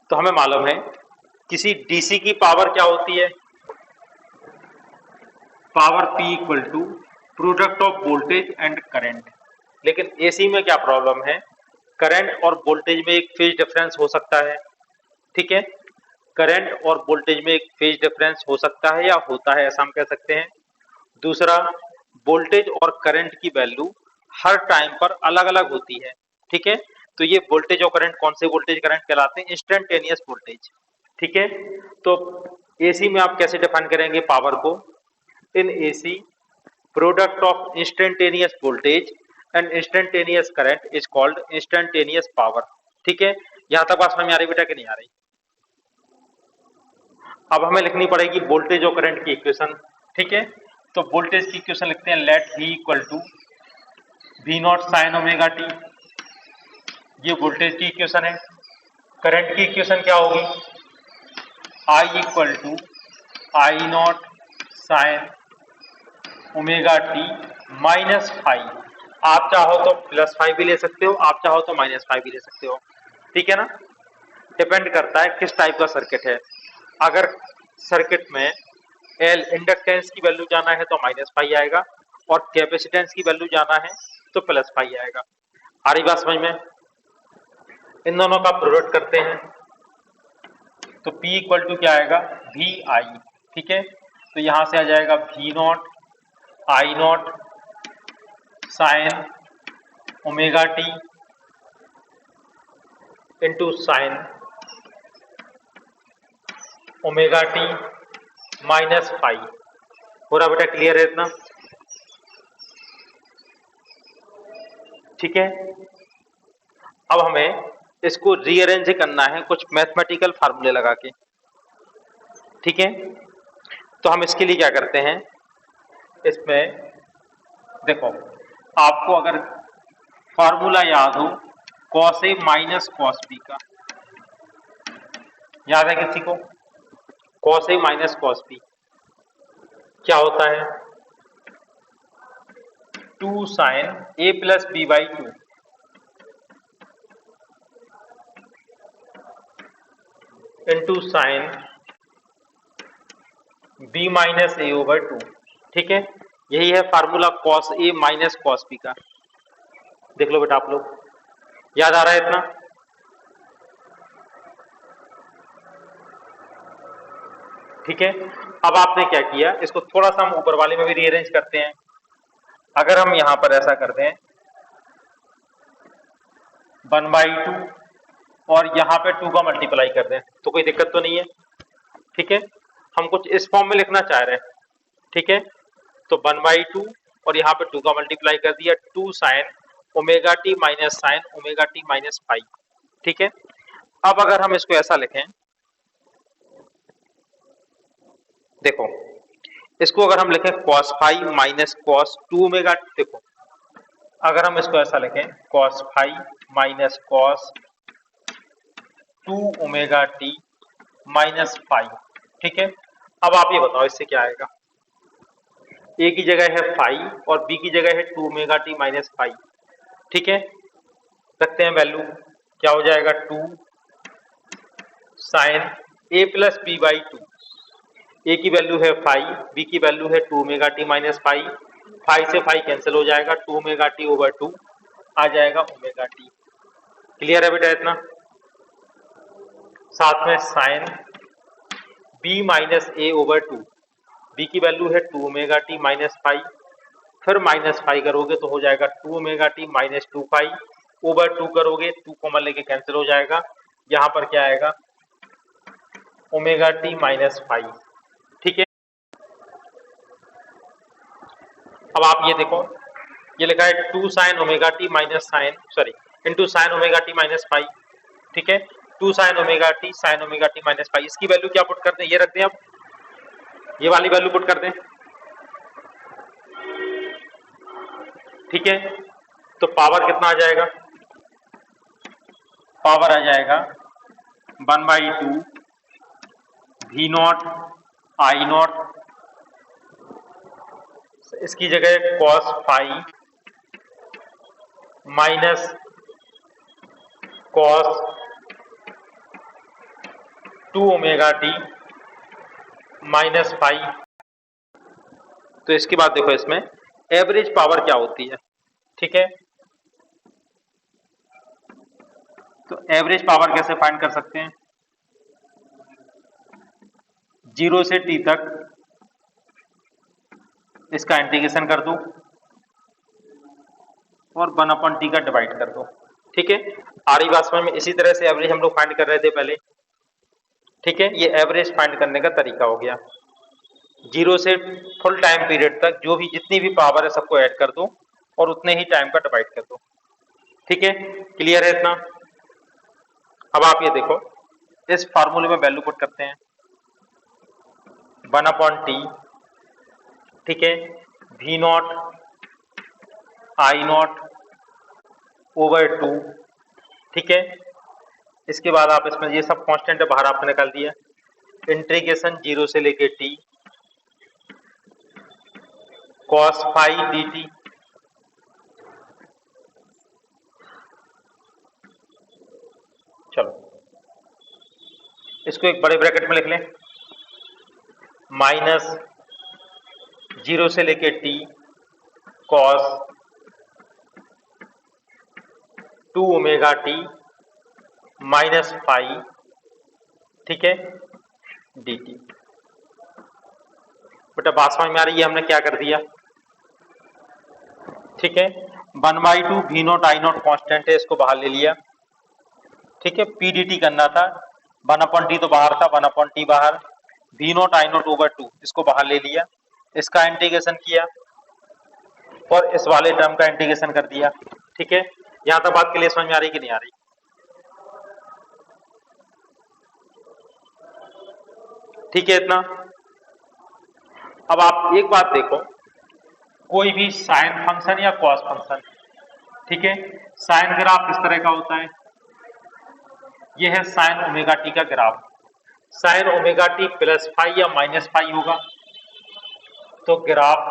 तो हमें मालूम है किसी डीसी की पावर क्या होती है, power P equal to product of voltage and current. लेकिन एसी में क्या प्रॉब्लम है, करंट और वोल्टेज में एक फेज डिफरेंस हो सकता है। ठीक है, करंट और वोल्टेज में एक फेज डिफरेंस हो सकता है या होता है, ऐसा हम कह सकते हैं। दूसरा, वोल्टेज और करंट की वैल्यू हर टाइम पर अलग अलग होती है। ठीक है, तो ये वोल्टेज और करंट कौन से वोल्टेज करंट कहलाते हैं, इंस्टेंटेनियस वोल्टेज। ठीक है, तो एसी में आप कैसे डिफाइन करेंगे पावर को, in AC product of instantaneous voltage and instantaneous current is called instantaneous power. ठीक है, यहां तक बात समझ में आ रही बेटा कि नहीं आ रही? अब हमें लिखनी पड़ेगी वोल्टेज और करंट की इक्वेशन। ठीक है, तो वोल्टेज की इक्वेशन लिखते हैं, let V equal to V naught sine omega t, ये वोल्टेज की इक्वेशन है। करंट की इक्वेशन क्या होगी, I equal to I naught sine omega t minus five. आप चाहो तो प्लस फाइव भी ले सकते हो, आप चाहो तो माइनस फाइव भी ले सकते हो। ठीक है ना, डिपेंड करता है किस टाइप का सर्किट है। अगर सर्किट में एल इंडक्टेंस की वैल्यू जाना है तो माइनस फाइव आएगा, और कैपेसिटेंस की वैल्यू जाना है तो प्लस फाइव आएगा। आ रही बात समझ में? इन दोनों का प्रोडक्ट करते हैं तो P इक्वल टू क्या आएगा, वी आई। ठीक है, तो यहां से आ जाएगा V naught I naught sine omega T into sine omega t minus five. हो रहा बेटा, क्लियर है इतना? ठीक है, अब हमें इसको रीअरेंज करना है कुछ मैथमेटिकल फार्मूले लगा के। ठीक है, तो हम इसके लिए क्या करते हैं, इसमें देखो, आपको अगर फार्मूला याद हो cos A minus cos B का, याद है किसी को? Cos A minus cos B क्या होता है, two sine A plus B by two into sine B minus A over two. ठीक है, यही है formula cos A minus cos B का। देख लो बेटा आप लोग, याद आ रहा है इतना? ठीक है, अब आपने क्या किया, इसको थोड़ा सा हम ऊपर वाले में भी रीअरेंज करते हैं। अगर हम यहां पर ऐसा कर दें 1/2 और यहां पे 2 का मल्टीप्लाई कर दें तो कोई दिक्कत तो नहीं है। ठीक है, हम कुछ इस फॉर्म में लिखना चाह रहे हैं। ठीक है, तो 1/2 और यहाँ पे 2 का मल्टीप्लाई कर दिया, 2 sign omega t minus sign omega t minus five. ठीक है, अब अगर हम इसको ऐसा लिखें, देखो इसको अगर हम लिखें cos five minus cos two omega, देखो अगर हम इसको ऐसा लिखें cos five minus cos two omega t minus five. ठीक है, अब आप ये बताओ इससे क्या आएगा, ए की जगह है फाइव और बी की जगह है two omega t minus five. ठीक है, रखते हैं वैल्यू, क्या हो जाएगा, two sine A plus B by two. A की वैल्यू है फाइव, बी की वैल्यू है two omega t minus five, five से फाइव कैंसिल हो जाएगा, two omega t over two आ जाएगा ओमेगा टी। क्लियर है बेटा इतना? साथ में sine B minus A over two, B की वैल्यू है two omega t minus five, फिर माइनस फाइव करोगे तो हो जाएगा two omega t minus two five over two करोगे, टू कॉमन लेके कैंसिल हो जाएगा, यहां पर क्या आएगा, ओमेगा टी माइनस फाइव। ठीक है, अब आप ये देखो, ये लिखा है two sine omega t minus sine sorry into sine omega t minus five. ठीक है, two sine omega t sine omega t minus five, इसकी वैल्यू क्या पुट कर दें, ये रख दें, अब ये वाली वैल्यू पुट कर दें। ठीक है, तो पावर कितना आ जाएगा, पावर आ जाएगा 1/2 वी नॉट आई नॉट, इसकी जगह cos five minus cos two omega t minus five. तो इसके बाद देखो इसमें एवरेज पावर क्या होती है, ठीक है। तो एवरेज पावर कैसे फाइंड कर सकते हैं, 0 से t तक इसका इंटीग्रेशन कर दो और 1/t का डिवाइड कर दो, ठीक है। आ रही बात समझ में। इसी तरह से एवरेज हम लोग फाइंड कर रहे थे पहले, ठीक है। ये एवरेज फाइंड करने का तरीका हो गया। 0 से फुल टाइम पीरियड तक जो भी जितनी भी पावर है सबको ऐड कर दो और उतने ही टाइम का डिवाइड कर दो, ठीक है। क्लियर है इतना। अब आप ये देखो, इस फार्मूले में वैल्यू पुट करते हैं, 1/t, ठीक है, v naught I naught over 2, ठीक है। इसके बाद आप इसमें ये सब कांस्टेंट बाहर आपने निकाल दिया, इंटीग्रेशन 0 से लेके t cos फाई dt, चलो इसको एक बड़े ब्रैकेट में लिख लें, माइनस 0 से लेके t cos 2 omega t minus five, ठीक है, dt। बेटा बात समझ में आ रही है, हमने क्या कर दिया, ठीक है। 1/2 v naught I not constant है, इसको बाहर ले लिया, ठीक है। पी डी टी करना था, 1/t तो बाहर था, 1/t बाहर, v naught I naught over 2 इसको बाहर ले लिया, इसका इंटीग्रेशन किया और इस वाले टर्म का इंटीग्रेशन कर दिया, ठीक है। यहां तक बात क्लियर समझ में आ रही कि नहीं आ रही, ठीक है इतना। अब आप एक बात देखो, कोई भी साइन फंक्शन या कॉस फंक्शन, ठीक है, साइन ग्राफ इस तरह का होता है, यह है साइन ओमेगा टी का graph. Sign omega T plus five या माइनस फाइव होगा, तो ग्राफ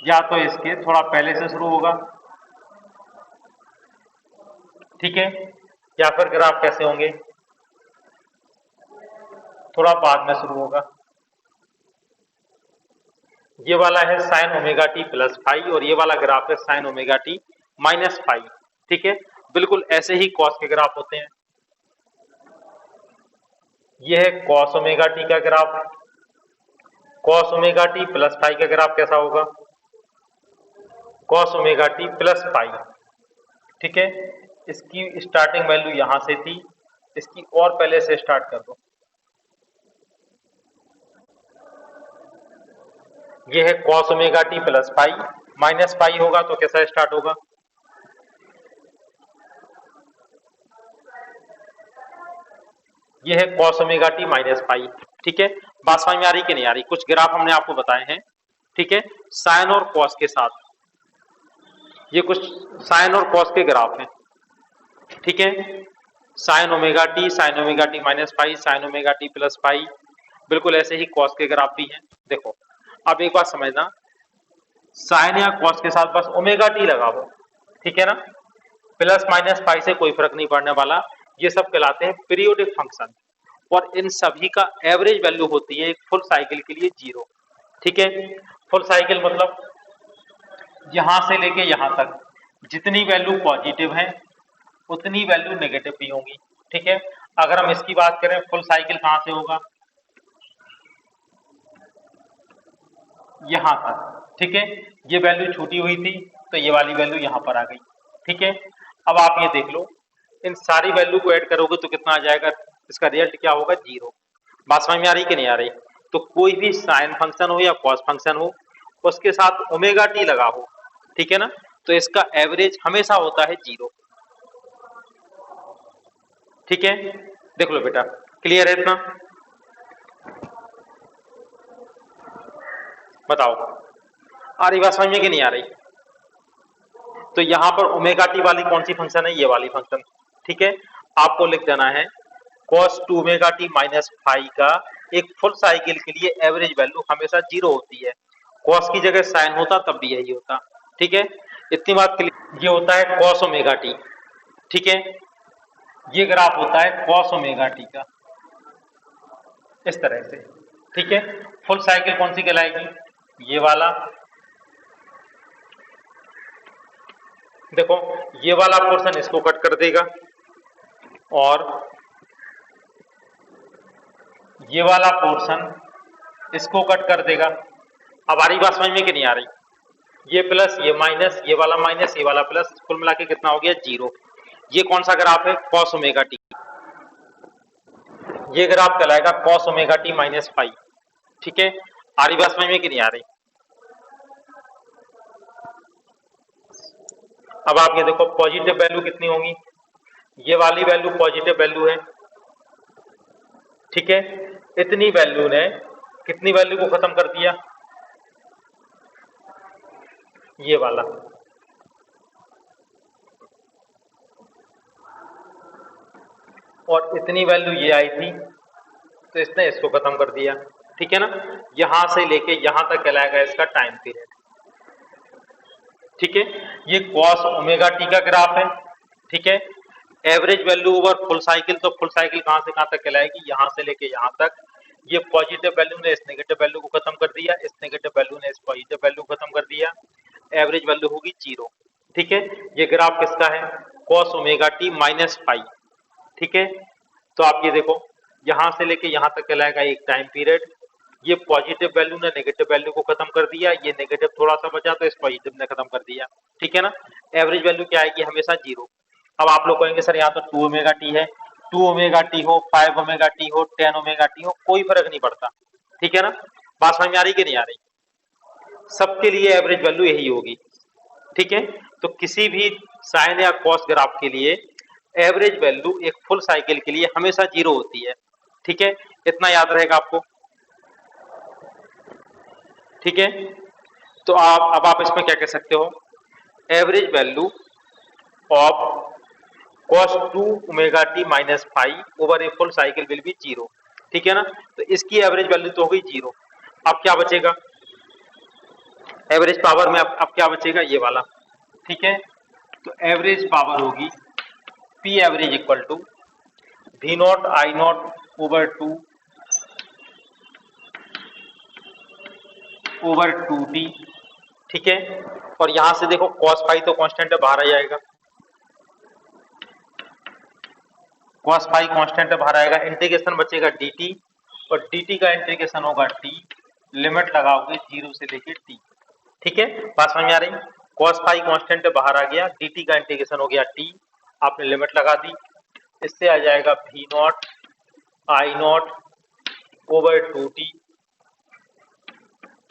या तो इसके थोड़ा पहले से शुरू होगा, ठीक है, या फिर ग्राफ कैसे होंगे, थोड़ा बाद में शुरू होगा। ये वाला है sign omega T plus five और ये वाला ग्राफ है sign omega t minus five, ठीक है। बिल्कुल ऐसे ही कॉस के ग्राफ होते हैं। ये है कॉस ओमेगा टी का graph, cos omega T plus five का ग्राफ कैसा होगा, cos omega T plus five, ठीक है। इसकी स्टार्टिंग वैल्यू यहां से थी, इसकी और पहले से स्टार्ट कर दो, ये है cos omega T plus five, minus five होगा तो कैसा स्टार्ट होगा, ये है cos omega t minus five, ठीक है। बात समझ में आ रही कि नहीं आ रही। कुछ ग्राफ हमने आपको बताए हैं, ठीक है, साइन और कॉस के साथ, ये कुछ साइन और कॉस के ग्राफ हैं, ठीक है। Sign omega t minus five, sign omega T plus five, बिल्कुल ऐसे ही कॉस के ग्राफ भी हैं। देखो अब एक बात समझना, साइन या कॉस के साथ बस ओमेगा टी लगा हो, ठीक है ना, प्लस माइनस फाइव से कोई फर्क नहीं पड़ने वाला, ये सब कहलाते हैं पीरियोडिक फंक्शन और इन सभी का एवरेज वैल्यू होती है एक फुल साइकिल के लिए 0, ठीक है। फुल साइकिल मतलब यहां से लेके यहां तक जितनी वैल्यू पॉजिटिव है उतनी वैल्यू नेगेटिव भी होंगी, ठीक है। अगर हम इसकी बात करें, फुल साइकिल कहां से होगा, यहां तक, ठीक है। ये वैल्यू छूटी हुई थी तो ये वाली वैल्यू यहां पर आ गई, ठीक है। अब आप ये देख लो, इन सारी वैल्यू को ऐड करोगे तो कितना आ जाएगा, इसका रिजल्ट क्या होगा, 0। बात समझ में आ रही कि नहीं आ रही। तो कोई भी साइन फंक्शन हो या कॉस फंक्शन हो, उसके साथ ओमेगा टी लगा हो, ठीक है ना, तो इसका एवरेज हमेशा होता है 0, ठीक है। देख लो बेटा, क्लियर है इतना, बताओ आ रही बात समझ में कि नहीं आ रही। तो यहां पर ओमेगा टी वाली कौन सी फंक्शन है, ये वाली फंक्शन, ठीक है। आपको लिख देना है cos 2 omega t minus five का एक फुल साइकिल के लिए एवरेज वैल्यू हमेशा 0 होती है, cos की जगह साइन होता तब भी यही होता, ठीक है। इतनी बात क्लियर। ये होता है cos ओमेगा टी, ठीक है। ये ग्राफ होता है कॉस ओमेगा टी का, इस तरह से। ठीक है, फुल साइकिल कौन सी कहलाएगी? ये वाला। देखो ये वाला पोर्शन इसको कट कर देगा और ये वाला पोर्शन इसको कट कर देगा। अब आ रही बात समझ में कि नहीं आ रही? ये प्लस ये माइनस, ये वाला माइनस ये वाला प्लस, कुल मिला के कितना हो गया? 0। ये कौन सा ग्राफ है? Cos omega t. ये ग्राफ कहलाएगा cos omega t minus pi. ठीक है, आ रही बात समझ में कि नहीं आ रही? अब आप ये देखो पॉजिटिव वैल्यू कितनी होंगी? ये वाली वैल्यू पॉजिटिव वैल्यू है। ठीक है, इतनी वैल्यू ने कितनी वैल्यू को खत्म कर दिया? ये वाला। और इतनी वैल्यू ये आई थी तो इसने इसको खत्म कर दिया। ठीक है ना, यहां से लेके यहां तक कहलाएगा इसका टाइम पीरियड। ठीक है, ये कॉस ओमेगा टी का ग्राफ है। ठीक है, average value over full cycle, तो फुल साइकिल कहां से कहां तक कहलाएगी? यहां से लेके यहां तक। ये पॉजिटिव वैल्यू ने इस नेगेटिव वैल्यू को खत्म कर दिया, इस नेगेटिव वैल्यू ने इस पॉजिटिव वैल्यू को खत्म कर दिया। एवरेज वैल्यू होगी 0। ठीक है, ये ग्राफ किसका है? Cos omega t minus pi. ठीक है, तो आप ये देखो यहां से लेके यहां तक कहलाएगा एक टाइम पीरियड। ये पॉजिटिव वैल्यू ने नेगेटिव वैल्यू को खत्म कर दिया, ये नेगेटिव थोड़ा सा बचा तो इस पॉजिटिव ने खत्म कर दिया। ठीक है ना, एवरेज वैल्यू क्या आएगी? हमेशा 0। अब आप लोग कहेंगे सर यहाँ तो 2 ओमेगा टी है, 2 ओमेगा टी हो, 5 ओमेगा टी हो, 10 ओमेगा टी हो, कोई फर्क नहीं पड़ता। ठीक है ना, बात समझ में आ रही कि नहीं आ रही? सबके लिए एवरेज वैल्यू यही होगी। ठीक है, तो किसी भी साइन या कॉस ग्राफ के लिए एवरेज वैल्यू एक फुल साइकिल के लिए हमेशा 0 होती है। ठीक है, इतना याद रहेगा आपको। ठीक है, तो अब आप इसमें क्या कह सकते हो? Average value of cos 2 omega t minus five over a full cycle will be 0। ठीक है ना, तो इसकी एवरेज वैल्यू तो हो गई 0। अब क्या बचेगा एवरेज पावर में? अब क्या बचेगा? ये वाला। ठीक है, तो एवरेज पावर होगी P average equal to V naught I naught over 2 t. ठीक है, और यहां से देखो cos फाई तो कांस्टेंट है, बाहर आ जाएगा। cos फाई कांस्टेंट है, बाहर आएगा। इंटीग्रेशन बचेगा dt और dt का इंटीग्रेशन होगा t, लिमिट लगाओगे 0 से लेके t। ठीक है, बात समझ में आ रही? cos फाई कांस्टेंट है, बाहर आ गया। dt का इंटीग्रेशन हो गया t, आपने लिमिट लगा दी। इससे आ जाएगा v naught I naught over 2t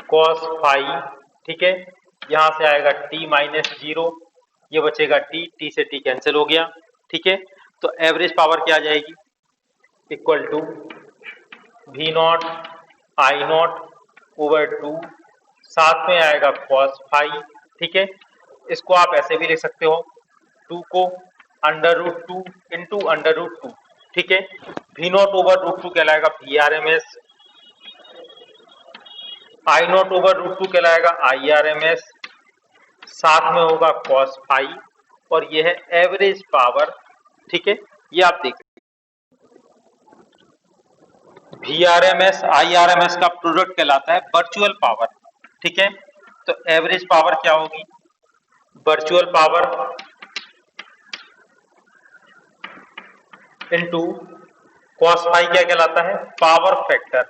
cos phi. ठीक है, यहां से आएगा t माइनस 0, ये बचेगा t, t से t कैंसिल हो गया। ठीक है, तो एवरेज पावर क्या आ जाएगी? Equal to V naught I naught over 2, साथ में आएगा cos फाई। ठीक है, इसको आप ऐसे भी लिख सकते हो, 2 को √2 इंटू √2। ठीक है, वी नॉट ओवर √2 कहलाएगा VRMS, आई नॉट ओवर √2 कहलाएगा IRMS, साथ में होगा cos फाई, और ये है एवरेज पावर। ठीक है, ये आप देख VRMS IRMS का प्रोडक्ट कहलाता है वर्चुअल पावर। ठीक है, तो एवरेज पावर क्या होगी? Virtual power into cos phi क्या कहलाता है? Power factor.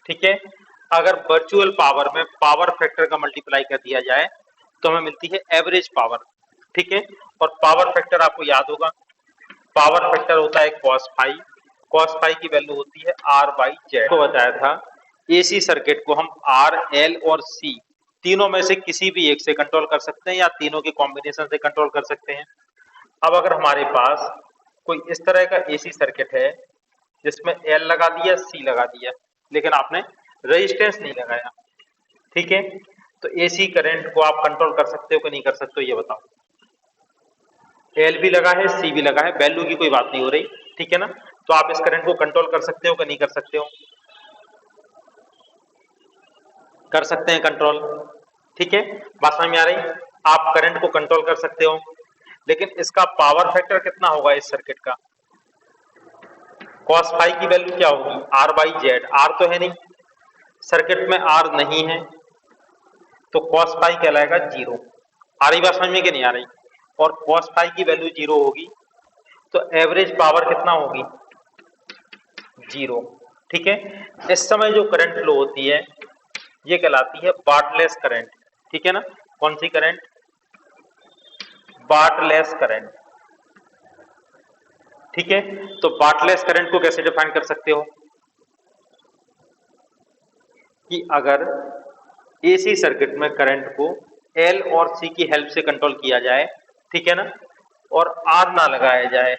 ठीक है, अगर वर्चुअल पावर में पावर फैक्टर का मल्टीप्लाई कर दिया जाए तो हमें मिलती है एवरेज पावर। ठीक है, और पावर फैक्टर आपको याद होगा, पावर फैक्टर होता है cos फाई। cos फाई की वैल्यू होती है R/Z। को बताया था एसी सर्किट को हम R, L और C तीनों में से किसी भी एक से कंट्रोल कर सकते हैं या तीनों के कॉम्बिनेशन से कंट्रोल कर सकते हैं। अब अगर हमारे पास कोई इस तरह का एसी सर्किट है जिसमें L लगा दिया, C लगा दिया, लेकिन आपने रेजिस्टेंस नहीं लगाया। ठीक है, तो एसी करंट को आप कंट्रोल कर सकते हो कि नहीं कर सकते हो? ये बताओ। L भी लगा है, C भी लगा है, वैल्यू की कोई बात नहीं हो रही। ठीक है ना, तो आप इस करंट को कंट्रोल कर सकते हो कि नहीं कर सकते हो? कर सकते हैं कंट्रोल। ठीक है, बात समझ में आ रही? आप करंट को कंट्रोल कर सकते हो, लेकिन इसका पावर फैक्टर कितना होगा इस सर्किट का? कॉस फाई की वैल्यू क्या होगी, आर बाई जेड, आर तो है नहीं सर्किट में, आर नहीं है तो कॉस फाई कहलाएगा जीरो। आ रही बात समझ में कि नहीं आ रही? और कॉस फाई की वैल्यू जीरो होगी तो एवरेज पावर कितना होगी, जीरो। ठीक है, इस समय जो करंट फ्लो होती है ये कहलाती है बार्टलेस करंट। ठीक है ना, कौन सी करंट, बार्टलेस करंट। ठीक है, तो बार्टलेस करंट को कैसे डिफाइन कर सकते हो कि अगर एसी सर्किट में करंट को एल और सी की हेल्प से कंट्रोल किया जाए, ठीक है ना, और आर ना लगाया जाए,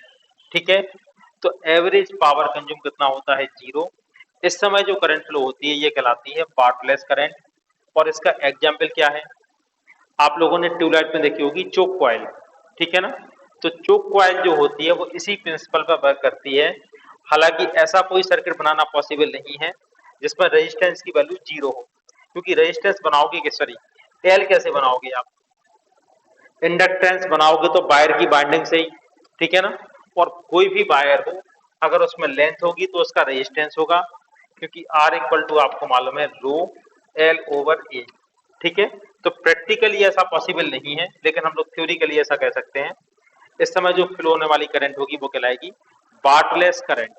ठीक है, तो एवरेज पावर कंज्यूम कितना होता है, जीरो। इस समय जो करंट फ्लो होती है ये कहलाती है बार्टलेस करंट। और इसका एग्जाम्पल क्या है, आप लोगों ने ट्यूबलाइट में देखी होगी चोक कॉइल, ठीक है ना, तो चोक कॉइल जो होती है वो इसी प्रिंसिपल पर वर्क करती है। हालांकि ऐसा कोई सर्किट बनाना पॉसिबल नहीं है जिसमें रेजिस्टेंस की वैल्यू जीरो हो, क्योंकि रेजिस्टेंस बनाओगे कि सॉरी एल कैसे बनाओगे आप, इंडक्टेंस बनाओगे तो वायर की बाइंडिंग से ही, ठीक है ना, और कोई भी वायर हो अगर उसमें लेंथ होगी तो उसका रेजिस्टेंस होगा, क्योंकि आर इक्वल टू आपको मालूम है रो एल ओवर ए। ठीक है, तो प्रैक्टिकली ऐसा पॉसिबल नहीं है लेकिन हम लोग थ्योरिकली ऐसा कह सकते हैं। इस समय जो फ्लो होने वाली करंट होगी वो कहलाएगी बार्टलेस करंट।